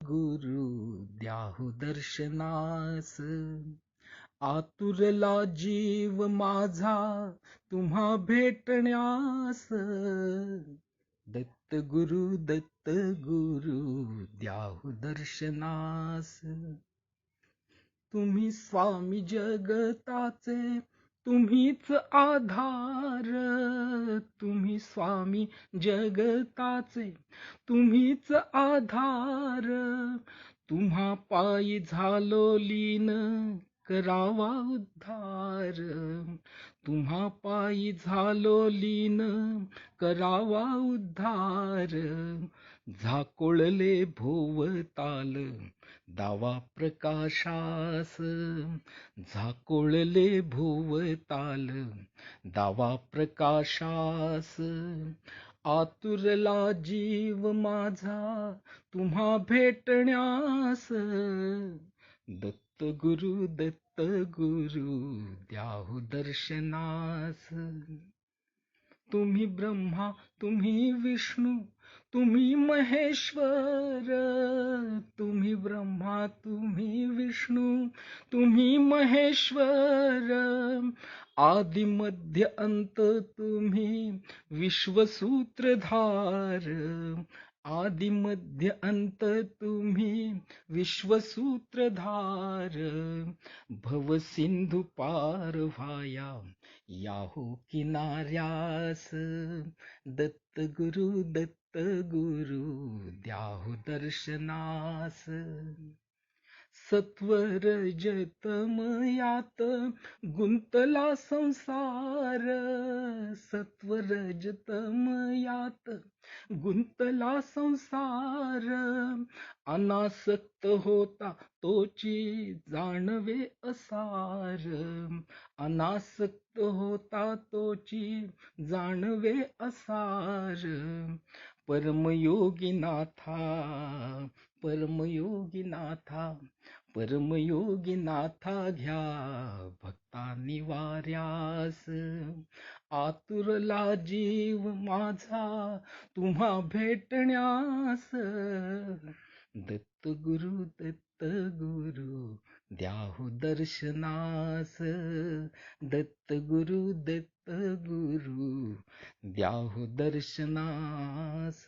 गुरु द्याहु दर्शनास, आतुरला जीव माझा तुम्हा भेटण्यास. दत्त गुरु द्याहु दर्शनास. तुम्ही स्वामी जगताचे तुम्हीच आधार, तुम्ही स्वामी जगताचे तुम्हीच आधार. तुम्हा पायी झालो लीन करावा उद्धार, तुम्हा पायी झालो लीन करावा उद्धार. झाकोळले भोवताल दावा प्रकाशास, झाकोळले भोवताल दावा प्रकाशास. आतुरला जीव माझा तुम्हा भेटण्यास. दत्त गुरु द्याहु दर्शनास. तुम्ही ब्रह्मा तुम्ही विष्णू तुम्ही महेश्वर, तुम्ही ब्रह्मा तुम्ही विष्णू तुम्ही महेश्वर. आदि मध्य अंत तुम्ही विश्वसूत्रधार, आदि मध्य अंत तुम्ही विश्वसूत्रधार. भव सिंधू पार व्हाया याहू किनाऱ्यास. दत्त गुरु द्याहु दर्शनास. सत्वर जतमयात गुंतला संसार, सत्वर जतमयात गुंतला संसार. अनासक्त होता तोची जाणवे असार, अनासक्त होता तोची जाणवे असार. परमयोगीनाथा परमयोगीनाथा परमयोगीनाथा घ्या भक्ता निवाऱ्यास. आतुरला जीव माझा तुम्हा भेटण्यास. दत्त गुरु द्याहु दर्शनास. दत्त गुरु द्याहु दर्शनास.